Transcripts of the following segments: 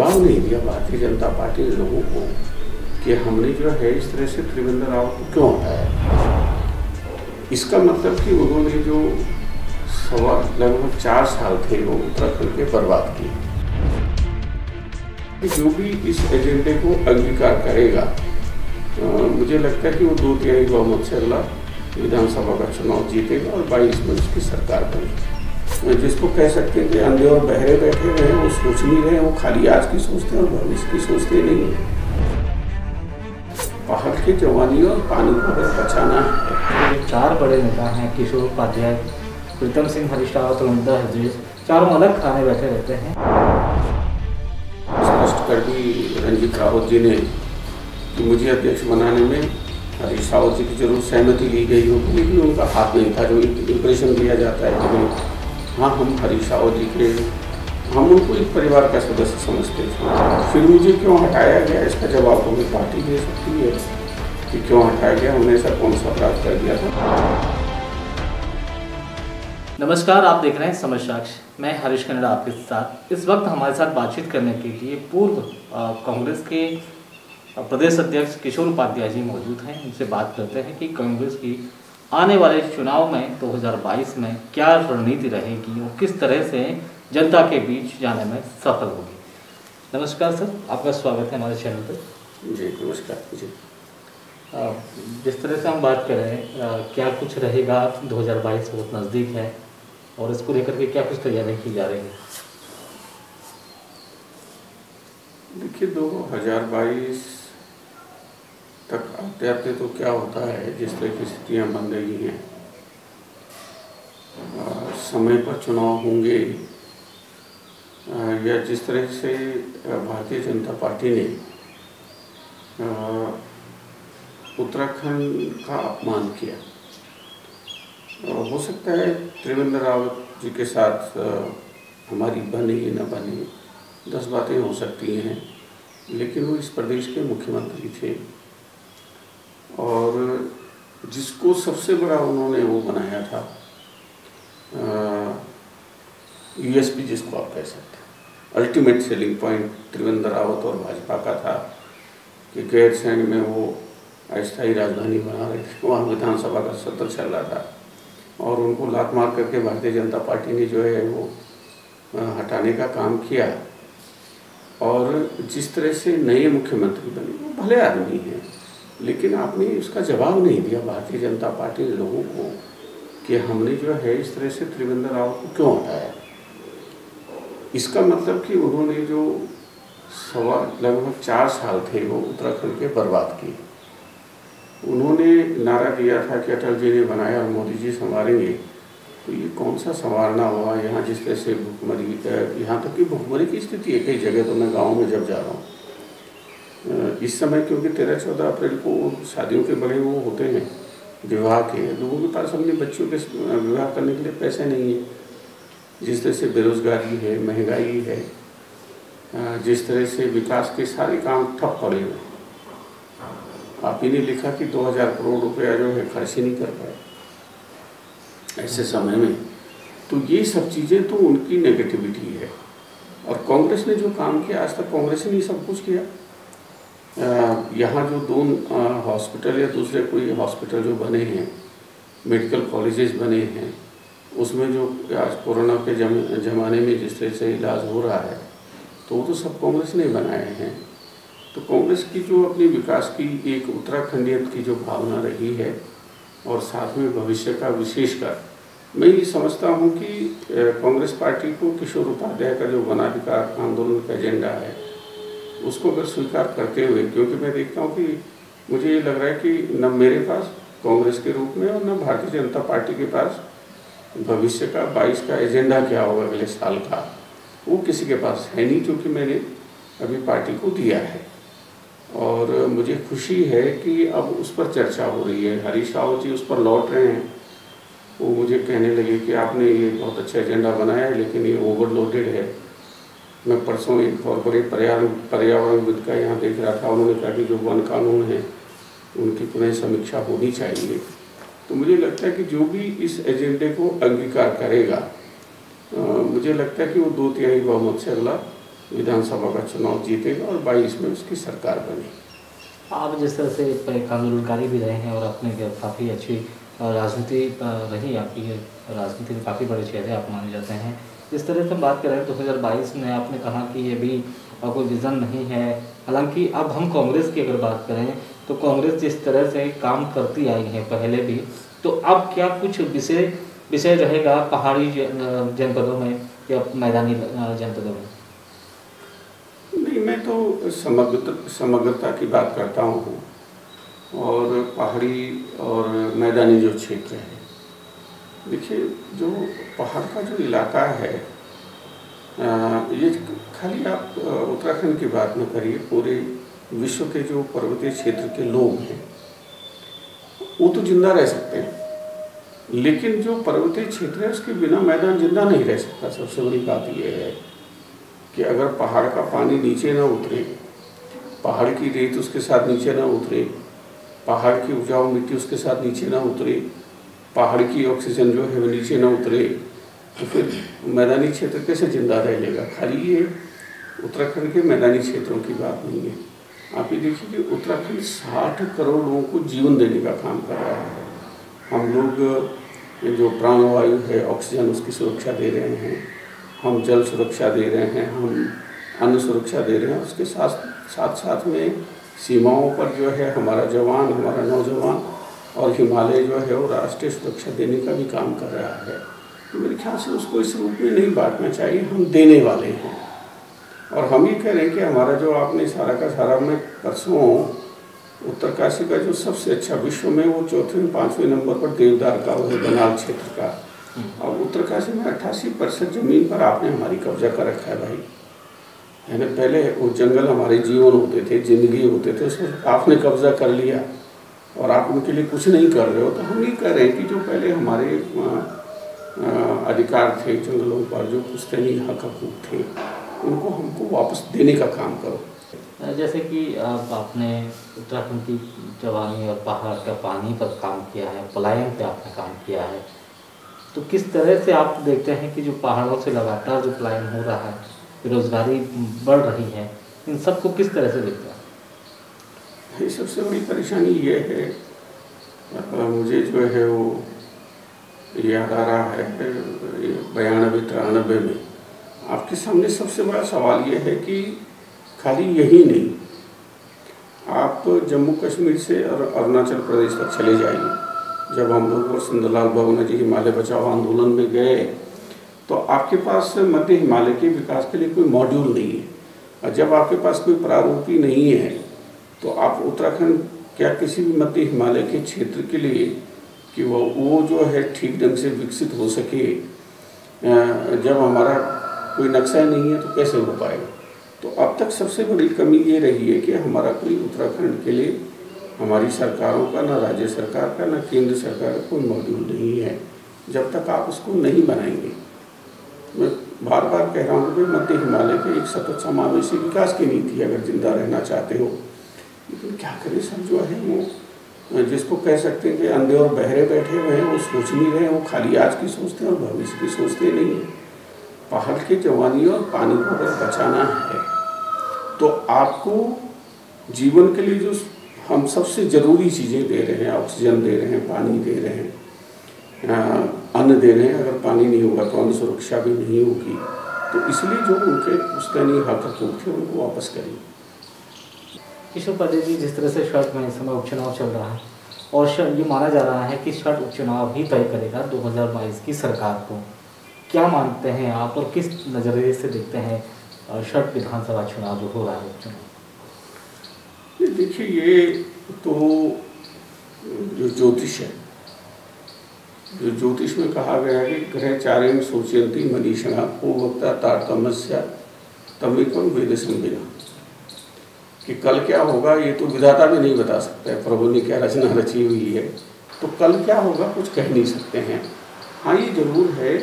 जवाब नहीं दिया भारतीय जनता पार्टी ने लोगों को कि हमने जो है इस तरह से त्रिवेंद्र रावत को क्यों हटाया। इसका मतलब कि उन्होंने जो लगभग 4 साल थे वो उत्तराखंड के बर्बाद किए। जो भी इस एजेंडे को अंगीकार करेगा, मुझे लगता है कि वो 2/3 बहुमत से अगला विधानसभा का चुनाव जीतेगा और 22 में उसकी सरकार बनेगी। जिसको कह सकते हैं कि अंधे और बहरे बैठे हुए हैं, वो सोच नहीं रहे हैं, वो खाली आज की सोचते हैं और भविष्य की सोचते नहीं है। पहाड़ की जवानी और पानी को अगर बचाना है। 4 बड़े नेता हैं, किशोर उपाध्याय, प्रीतम सिंह, हरीश रावत और नंदा हरजेश, चारों अलग खाने बैठे रहते हैं। स्पष्ट कर दी रंजीत रावत जी ने कि मुझे अध्यक्ष बनाने में हरीश रावत जी की जरूर सहमति ली गई होगी, लेकिन उनका हाथ नहीं था। जो इंप्रेशन दिया जाता है कि हाँ, हम हरीश रावत जी के, हम उनको एक परिवार का सदस्य समझते थे। फिर मुझे क्यों हटाया गया, इसका जवाब हमें पार्टी दे सकती है कि क्यों हटाया गया, हमने ऐसा कौन सा अपराध कर दिया था। नमस्कार, आप देख रहे हैं समय साक्ष। मैं हरीश कन्नड़ा आपके साथ। इस वक्त हमारे साथ बातचीत करने के लिए पूर्व कांग्रेस के प्रदेश अध्यक्ष किशोर उपाध्याय जी मौजूद हैं। उनसे बात करते हैं कि कांग्रेस की आने वाले चुनाव में 2022 में क्या रणनीति रहेगी और किस तरह से जनता के बीच जाने में सफल होगी। नमस्कार सर, आपका स्वागत है हमारे चैनल पर। जी नमस्कार जी। जिस तरह से हम बात करें, क्या कुछ रहेगा, 2022 बहुत नज़दीक है और इसको लेकर के क्या कुछ तैयारी की जा रही है? देखिए, 2022 तक आते आते तो क्या होता है, जिस तरह की स्थितियाँ बन रही हैं, समय पर चुनाव होंगे या जिस तरह से भारतीय जनता पार्टी ने उत्तराखंड का अपमान किया, हो सकता है त्रिवेंद्र रावत जी के साथ हमारी बने या न बने, 10 बातें हो सकती हैं, लेकिन वो इस प्रदेश के मुख्यमंत्री थे और जिसको सबसे बड़ा उन्होंने वो बनाया था, यूएसपी जिसको आप कह सकते हैं, ultimate selling point Trivendra Rawat और भाजपा का था कि गैरसैंण में वो अस्थायी राजधानी बना रहे थे। वहाँ विधानसभा का सत्र चल रहा था और उनको लात मार करके भारतीय जनता पार्टी ने जो है वो हटाने का काम किया। और जिस तरह से नए मुख्यमंत्री बने, वो भले आदमी हैं, लेकिन आपने इसका जवाब नहीं दिया भारतीय जनता पार्टी ने लोगों को कि हमने जो है इस तरह से त्रिवेंद्र रावत को क्यों हटाया। इसका मतलब कि उन्होंने जो लगभग 4 साल थे वो उत्तराखंड के बर्बाद किए। उन्होंने नारा दिया था कि अटल जी ने बनाया और मोदी जी संवारेंगे, तो ये कौन सा संवारना हुआ। यहाँ जिस तरह से भुखमरी, यहाँ तक कि भुखमरी की स्थिति है कई जगह। तो मैं गाँव में जब जा रहा हूँ इस समय, क्योंकि 13-14 अप्रैल को शादियों के बड़े वो होते हैं, विवाह के, लोगों के पास अपने बच्चों के विवाह करने के लिए पैसे नहीं है। जिस तरह से बेरोजगारी है, महंगाई है, जिस तरह से विकास के सारे काम ठप पड़े हुए। आप ही ने लिखा कि 2000 करोड़ रुपया जो है खर्च ही नहीं कर पाए ऐसे समय में। तो ये सब चीज़ें तो उनकी नेगेटिविटी है। और कांग्रेस ने जो काम किया, आज तक कांग्रेस ने सब कुछ किया। यहाँ जो 2 हॉस्पिटल या दूसरे कोई हॉस्पिटल जो बने हैं, मेडिकल कॉलेजेस बने हैं, उसमें जो आज कोरोना के ज़माने में जिस तरह से इलाज हो रहा है, तो वो तो सब कांग्रेस ने बनाए हैं। तो कांग्रेस की जो अपनी विकास की एक उत्तराखंडियत की जो भावना रही है और साथ में भविष्य का विशेषकर, मैं ये समझता हूँ कि कांग्रेस पार्टी को किशोर उपाध्याय का जो वनाधिकार आंदोलन का एजेंडा है उसको अगर स्वीकार करते हुए, क्योंकि मैं देखता हूँ कि मुझे ये लग रहा है कि न मेरे पास कांग्रेस के रूप में और न भारतीय जनता पार्टी के पास भविष्य का 22 का एजेंडा क्या होगा अगले साल का, वो किसी के पास है नहीं, क्योंकि मैंने अभी पार्टी को दिया है। और मुझे खुशी है कि अब उस पर चर्चा हो रही है। हरीश रावत जी उस पर लौट रहे हैं। वो मुझे कहने लगे कि आपने ये बहुत अच्छा एजेंडा बनाया है, लेकिन ये ओवरलोडेड है। मैं परसों एक और बड़े पर्यावरणविद का यहाँ देख रहा था, उन्होंने कहा कि जो वन कानून है उनकी पुनः समीक्षा होनी चाहिए। तो मुझे लगता है कि जो भी इस एजेंडे को अंगीकार करेगा, मुझे लगता है कि वो 2/3 बहुमत से अगला विधानसभा का चुनाव जीतेगा और 22 में उसकी सरकार बनी। आप जिस तरह से कानूनकारी भी रहे हैं और अपने काफ़ी अच्छी राजनीति रही आपकी, राजनीति में काफ़ी बड़े चेहरे आप माने जाते हैं। इस तरह से बात करें 2022 में आपने कहा कि ये भी कोई विज़न नहीं है। हालांकि अब हम कांग्रेस की अगर बात करें तो कांग्रेस जिस तरह से काम करती आई है पहले भी, तो अब क्या कुछ विषय रहेगा पहाड़ी जनपदों में या मैदानी जनपदों में? नहीं, मैं तो समग्रता की बात करता हूँ और पहाड़ी और मैदानी जो क्षेत्र है, देखिए जो पहाड़ का जो इलाका है, ये खाली आप उत्तराखंड की बात न करिए, पूरे विश्व के जो पर्वतीय क्षेत्र के लोग हैं वो तो जिंदा रह सकते हैं, लेकिन जो पर्वतीय क्षेत्र है उसके बिना मैदान जिंदा नहीं रह सकता। सबसे बड़ी बात यह है कि अगर पहाड़ का पानी नीचे ना उतरे, पहाड़ की रेत उसके साथ नीचे ना उतरे, पहाड़ की उपजाऊ मिट्टी उसके साथ नीचे ना उतरे, पहाड़ की ऑक्सीजन जो है वो नीचे ना उतरे, तो फिर मैदानी क्षेत्र कैसे जिंदा रह लेगा। खाली ये उत्तराखंड के मैदानी क्षेत्रों की बात नहीं है। आप ये देखिए कि उत्तराखंड 60 करोड़ लोगों को जीवन देने का काम कर रहा है। हम लोग जो प्राणवायु है, ऑक्सीजन, उसकी सुरक्षा दे रहे हैं, हम जल सुरक्षा दे रहे हैं, हम अन्न सुरक्षा दे रहे हैं, उसके साथ में सीमाओं पर जो है हमारा जवान, हमारा नौजवान और हिमालय जो है वो राष्ट्रीय सुरक्षा देने का भी काम कर रहा है। तो मेरे ख्याल से उसको इस रूप में नहीं बांटना चाहिए। हम देने वाले हैं और हम ये कह रहे हैं कि हमारा जो आपने सारा का सारा, मैं परसों उत्तरकाशी का जो सबसे अच्छा विश्व में वो 4वें-5वें नंबर पर देवदार का वो है बनाल क्षेत्र का, और उत्तरकाशी में 88% जमीन पर आपने हमारी कब्जा कर रखा है भाई। यानी पहले वो जंगल हमारे जीवन होते थे, जिंदगी होते थे, उसको आपने कब्जा कर लिया और आप उनके लिए कुछ नहीं कर रहे हो। तो हम ये कह रहे हैं कि जो पहले हमारे अधिकार थे जंगलों पर, जो पुश्तैनी हक हकूक थे, उनको हमको वापस देने का काम करो। जैसे कि आपने उत्तराखंड की जवानी और पहाड़ का पानी पर काम किया है, पलायन पे आपने काम किया है, तो किस तरह से आप देखते हैं कि जो पहाड़ों से लगातार जो पलायन हो रहा है, बेरोजगारी बढ़ रही है, इन सबको किस तरह से देखते हैं? सबसे बड़ी परेशानी ये है, मुझे जो है वो याद आ रहा है 92-93 में आपके सामने सबसे बड़ा सवाल ये है कि खाली यही नहीं, आप जम्मू कश्मीर से और अरुणाचल प्रदेश तक चले जाइए। जब हम लोग और सुंदरलाल बहुगुणा जी हिमालय बचाओ आंदोलन में गए तो आपके पास मध्य हिमालय के विकास के लिए कोई मॉड्यूल नहीं है, और जब आपके पास कोई प्रारूप ही नहीं है तो आप उत्तराखंड क्या किसी भी मध्य हिमालय के क्षेत्र के लिए कि वो जो है ठीक ढंग से विकसित हो सके, जब हमारा कोई नक्शा नहीं है तो कैसे हो पाएगा। तो अब तक सबसे बड़ी कमी ये रही है कि हमारा कोई उत्तराखंड के लिए, हमारी सरकारों का, ना राज्य सरकार का, ना केंद्र सरकार का कोई मॉड्यूल नहीं है। जब तक आप उसको नहीं बनाएंगे, मैं बार बार कह रहा हूँ कि मध्य हिमालय के एक सतत समावेशी विकास की नीति अगर जिंदा रहना चाहते हो, लेकिन क्या करें, सब जो है वो जिसको कह सकते हैं कि अंधे और बहरे बैठे हुए हैं, वो सोच नहीं रहे, वो खाली आज की सोचते हैं और भविष्य की सोचते नहीं है। पहाड़ की जवानी और पानी को अगर बचाना है तो आपको जीवन के लिए जो हम सबसे ज़रूरी चीज़ें दे रहे हैं, ऑक्सीजन दे रहे हैं, पानी दे रहे हैं, अन्न दे रहे हैं, अगर पानी नहीं होगा तो अन्न सुरक्षा भी नहीं होगी। तो इसलिए जो उनके पुश्तैनी हक हकूक थे उनको वापस करिए। किशोर पांडे जी, जिस तरह से शर्ट में इस समय उपचुनाव चल रहा है और ये माना जा रहा है कि शर्ट उपचुनाव ही तय करेगा 2022 की सरकार को, क्या मानते हैं आप और किस नज़रिए से देखते हैं शर्ट विधानसभा चुनाव जो हो रहा है उपचुनाव? देखिए, ये तो जो ज्योतिष है, जो ज्योतिष में कहा गया है कि ग्रह चारेण सोचयंती मनीषिणः पूर्वोक्ता तारतम्यस्य तमेकं वेद संविना, कि कल क्या होगा ये तो विधाता भी नहीं बता सकता है, प्रभु ने क्या रचना रची हुई है, तो कल क्या होगा कुछ कह नहीं सकते हैं। हाँ, ये जरूर है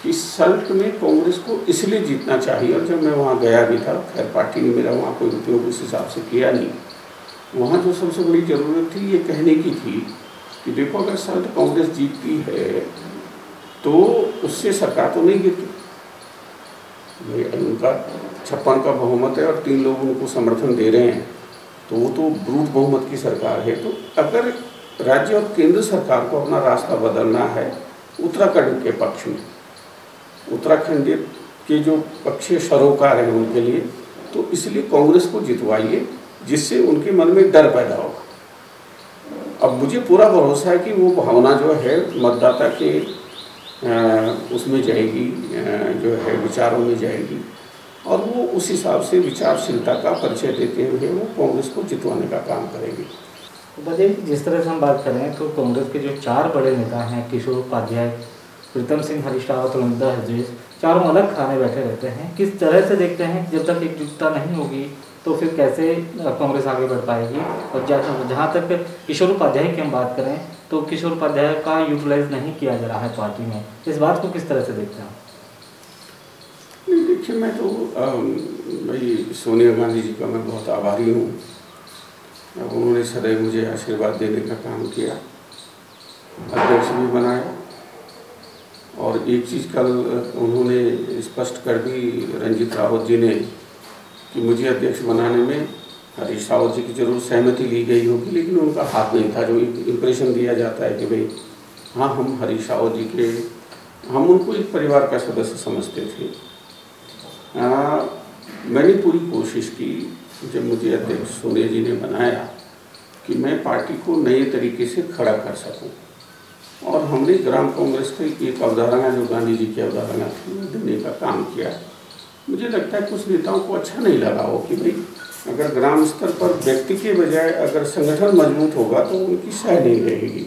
कि सल्ट में कांग्रेस को इसलिए जीतना चाहिए, और जब मैं वहाँ गया भी था, खैर पार्टी ने मेरा वहाँ कोई उपयोग उस हिसाब से किया नहीं, वहाँ जो सबसे बड़ी ज़रूरत थी ये कहने की थी कि देखो अगर सल्ट कांग्रेस जीतती है तो उससे सरकार तो नहीं गिरती, भाई उनका 56 का बहुमत है और 3 लोग उनको समर्थन दे रहे हैं, तो वो तो ब्रूट बहुमत की सरकार है। तो अगर राज्य और केंद्र सरकार को अपना रास्ता बदलना है उत्तराखंड के पक्ष में, उत्तराखंड के जो पक्षीय सरोकार हैं उनके लिए, तो इसलिए कांग्रेस को जितवाइए जिससे उनके मन में डर पैदा होगा। अब मुझे पूरा भरोसा है कि वो भावना जो है मतदाता के उसमें जाएगी, जो है विचारों में जाएगी, और वो उस हिसाब से विचारशीलता का परिचय देते हुए वो कांग्रेस को जितवाने का काम करेगी। बताइए, जिस तरह से हम बात कर रहे हैं तो कांग्रेस के जो 4 बड़े नेता हैं, किशोर उपाध्याय, प्रीतम सिंह, हरीश रावत, ललिता हरजेश, चारों अलग खाने बैठे रहते हैं। किस तरह से देखते हैं जब तक एकजुटता नहीं होगी तो फिर कैसे कांग्रेस आगे बढ़ पाएगी? और जहाँ तक किशोर उपाध्याय की हम बात करें तो किशोर उपाध्याय का यूटिलाइज नहीं किया जा रहा है पार्टी में, इस बात को किस तरह से देखते हैं? देखिए, मैं तो भाई सोनिया गांधी जी का मैं बहुत आभारी हूँ। उन्होंने सदैव मुझे आशीर्वाद देने का काम किया, अध्यक्ष भी बनाया, और एक चीज़ कल उन्होंने स्पष्ट कर दी रंजीत रावत जी ने कि मुझे अध्यक्ष बनाने में हरीश रावत जी की जरूर सहमति ली गई होगी, लेकिन उनका हाथ नहीं था। जो इम्प्रेशन दिया जाता है कि भाई हाँ, हम हरीश रावत जी के, हम उनको एक परिवार का सदस्य समझते थे। मैंने पूरी कोशिश की जब मुझे अध्यक्ष सोनिया जी ने बनाया कि मैं पार्टी को नए तरीके से खड़ा कर सकूं, और हमने ग्राम कांग्रेस की एक अवधारणा जो गांधी जी की अवधारणा थी देने का काम किया। मुझे लगता है कुछ नेताओं को अच्छा नहीं लगा हो कि भाई अगर ग्राम स्तर पर व्यक्ति के बजाय अगर संगठन मजबूत होगा तो उनकी सह नहीं रहेगी,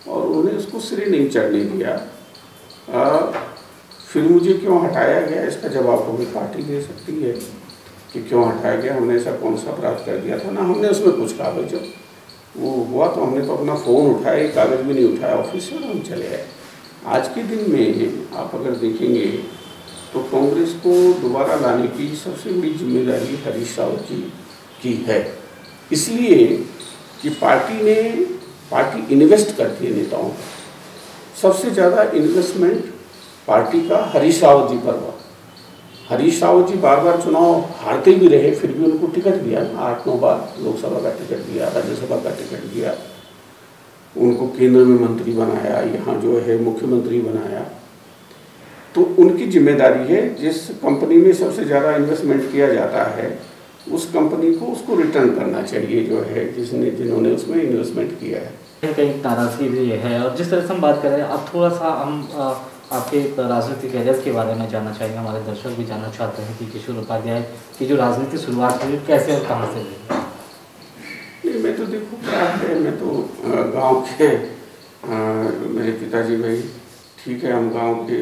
और उन्हें उसको सिरे नहीं चढ़ने दिया। फिर मुझे क्यों हटाया गया, इसका जवाब हमें पार्टी दे सकती है कि क्यों हटाया गया, हमने ऐसा कौन सा अपराध कर दिया था ना, हमने उसमें कुछ कहा। भाई जब वो हुआ तो हमने तो अपना फ़ोन उठाया, कागज़ भी नहीं उठाया ऑफिस से, और हम चले आए। आज के दिन में आप अगर देखेंगे तो कांग्रेस को दोबारा लाने की सबसे बड़ी जिम्मेदारी हरीश रावत जी की है, इसलिए कि पार्टी इन्वेस्ट करती है नेताओं पर। सबसे ज़्यादा इन्वेस्टमेंट पार्टी का हरीश रावत जी पर हुआ। हरीश रावत जी बार बार चुनाव हारते भी रहे, फिर भी उनको टिकट दिया, 8-9 बार लोकसभा का टिकट दिया, राज्यसभा का टिकट दिया, उनको केंद्र में मंत्री बनाया, यहाँ जो है मुख्यमंत्री बनाया। तो उनकी जिम्मेदारी है, जिस कंपनी में सबसे ज़्यादा इन्वेस्टमेंट किया जाता है उस कंपनी को उसको रिटर्न करना चाहिए, जो है जिन्होंने उसमें इन्वेस्टमेंट किया है। कहीं नाराज़गी भी है। और जिस तरह से हम बात कर रहे हैं, अब थोड़ा सा हम आपके राजनीतिक कैरियर के बारे में जानना चाहेंगे। हमारे दर्शक भी जानना चाहते हैं कि किशोर उपाध्याय की जो राजनीतिक शुरुआत हुई कैसे और कहाँ से हुई? नहीं, मैं तो देखो क्या है, मैं तो गांव के, मेरे पिताजी भाई ठीक है, हम गांव के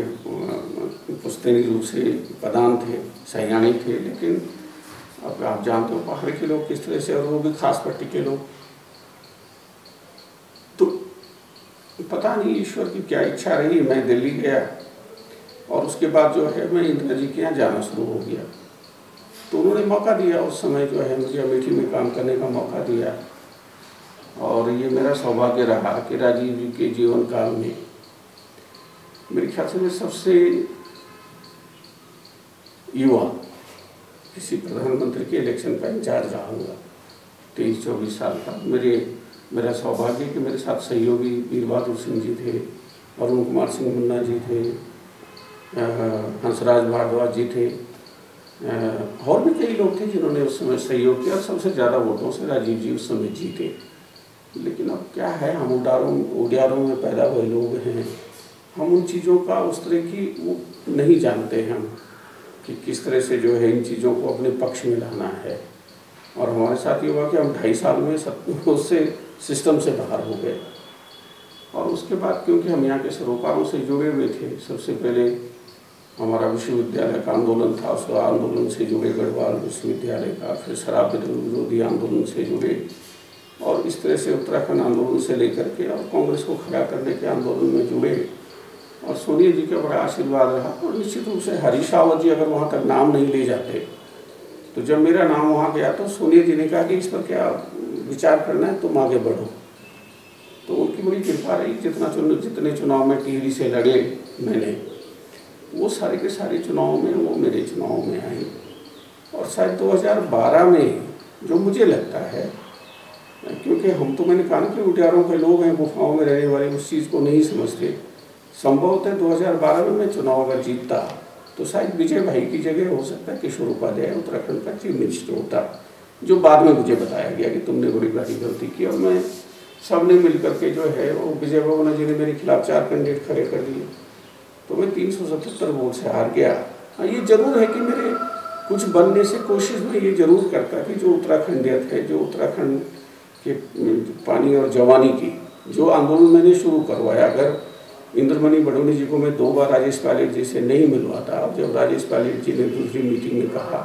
पुश्तैनी रूप से प्रधान थे, सयानी थे, लेकिन अब आप जानते हो पहाड़ के लोग किस तरह से, और वो भी खास पट्टी के लोग। तो पता नहीं ईश्वर की क्या इच्छा रही, मैं दिल्ली गया और उसके बाद जो है मैं इंदिरा जी के यहाँ जाना शुरू हो गया। तो उन्होंने मौका दिया, उस समय जो है मुझे अमेठी में काम करने का मौका दिया, और ये मेरा सौभाग्य रहा कि राजीव जी के जीवन काल में मेरे ख्याल से मैं सबसे युवा किसी प्रधानमंत्री के इलेक्शन का इंचार्ज रहूँगा। 23-24 साल का मेरा सौभाग्य कि मेरे साथ सहयोगी वीर बहादुर सिंह जी थे, अरुण कुमार सिंह मुन्ना जी थे, हंसराज भारद्वाज जी थे, और भी कई लोग थे जिन्होंने उस समय सहयोग किया। सबसे ज़्यादा वोटों से राजीव जी उस समय जीते। लेकिन अब क्या है, हम उडियारों में पैदा हुए लोग हैं, हम उन चीज़ों का उस तरह की वो नहीं जानते हैं हम कि किस तरह से जो है इन चीज़ों को अपने पक्ष में लाना है। और हमारे साथ ये हुआ कि हम 2.5 साल में उससे सिस्टम से बाहर हो गए। और उसके बाद क्योंकि हम यहाँ के सरोकारों से जुड़े हुए थे, सबसे पहले हमारा विश्वविद्यालय का आंदोलन था, उस आंदोलन से जुड़े गढ़वाल विश्वविद्यालय का, फिर शराब विरोधी आंदोलन से जुड़े, और इस तरह से उत्तराखंड आंदोलन से लेकर के और कांग्रेस को खड़ा करने के आंदोलन में जुड़े। और सोनिया जी का बड़ा आशीर्वाद रहा। और निश्चित रूप से हरीश रावत जी अगर वहाँ तक नाम नहीं ले जाते, तो जब मेरा नाम वहाँ गया तो सोनिया जी ने कहा कि इस पर क्या विचार करना है, तुम आगे बढ़ो। तो उनकी बड़ी कृपा रही, जितने चुनाव में टिहरी से लड़े मैंने, वो सारे के सारे चुनाव में वो मेरे चुनाव में आई। और शायद 2012 में जो मुझे लगता है, क्योंकि हम तो मैंने कहा ना कि उटियारों के लोग हैं, गुफाओं में रहने वाले, उस चीज़ को नहीं समझते। संभवतः 2012 में मैं चुनाव अगर जीतता तो शायद विजय भाई की जगह हो सकता है किशोर उपाध्याय उत्तराखंड का चीफ मिनिस्टर होता, जो बाद में मुझे बताया गया कि तुमने बड़ी बड़ी गलती की। और मैं सबने मिलकर के जो है वो विजय भवन जी ने मेरे खिलाफ 4 कैंडिडेट खड़े कर दिए, तो मैं 377 वोट से हार गया। हाँ, ये जरूर है कि मेरे कुछ बनने से कोशिश में ये जरूर करता कि जो उत्तराखंडियत है, जो उत्तराखंड के पानी और जवानी की जो आंदोलन मैंने शुरू करवाया, अगर इंद्रमणि बडोनी जी को मैं 2 बार राजेश पायलट जी से नहीं मिलवाता, अब जब राजेश पायलट जी ने दूसरी मीटिंग में कहा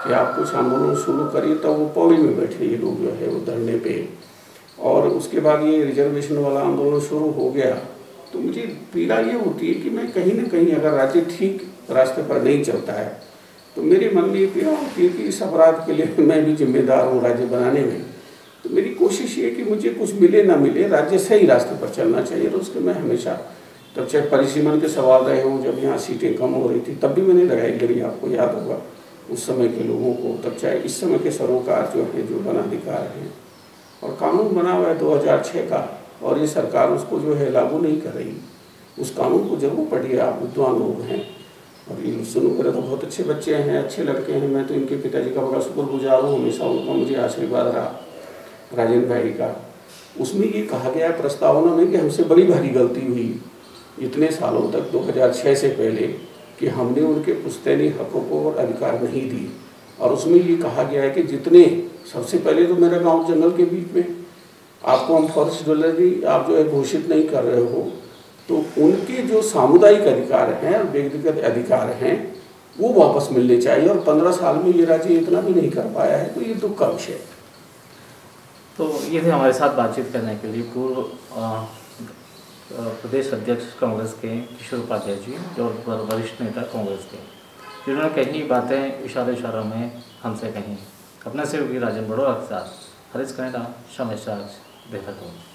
कि आप कुछ आंदोलन शुरू करिए, तब वो पौड़ी में बैठे ये लोग जो है वो धरने पे, और उसके बाद ये रिजर्वेशन वाला आंदोलन शुरू हो गया। तो मुझे पीड़ा ये होती है कि मैं कहीं ना कहीं अगर राज्य ठीक रास्ते पर नहीं चलता है तो मेरे मन में ये पीड़ा होती है कि इस अपराध के लिए मैं भी जिम्मेदार हूँ राज्य बनाने में। तो मेरी कोशिश ये कि मुझे कुछ मिले ना मिले, राज्य सही रास्ते पर चलना चाहिए। और उसके मैं हमेशा, तब चाहे परिसीमन के सवाल रहे हों, जब यहाँ सीटें कम हो रही थी तब भी मैंने लड़ाई लड़ी, आपको याद होगा उस समय के लोगों को, तब चाहे इस समय के सरोकार जो है, जो वनाधिकार हैं, और कानून बना हुआ है 2006 का, और ये सरकार उसको जो है लागू नहीं कर रही। उस कानून को जरूर पढ़िए, आप विद्वान लोग हैं, और ये सुनो मेरे तो बहुत अच्छे बच्चे हैं, अच्छे लड़के हैं, मैं तो इनके पिताजी का बड़ा शुक्रगुजार हूँ, हमेशा उनका मुझे आशीर्वाद रहा, राजेंद्र भाई का। उसमें ये कहा गया प्रस्तावना में कि हमसे बड़ी भारी गलती हुई इतने सालों तक 2006 से पहले कि हमने उनके पुश्तैनी हकों को और अधिकार नहीं दिए। और उसमें ये कहा गया है कि जितने, सबसे पहले तो मेरा गांव जंगल के बीच में, आपको हम फॉरेस्ट ज्वेलरी आप जो है घोषित नहीं कर रहे हो, तो उनके जो सामुदायिक अधिकार हैं और व्यक्तिगत अधिकार हैं वो वापस मिलने चाहिए। और 15 साल में ये राज्य इतना भी नहीं कर पाया है, तो ये दुख का विषय है। तो ये थे हमारे साथ बातचीत करने के लिए पूर्व प्रदेश अध्यक्ष कांग्रेस के किशोर उपाध्याय जी, जो वरिष्ठ नेता कांग्रेस के, जिन्होंने कहीं बातें इशारा में हमसे कहीं। अपने सहयोगी राजन बड़ोरा के साथ हरीश कनेडा, समय साक्ष, देहरादून।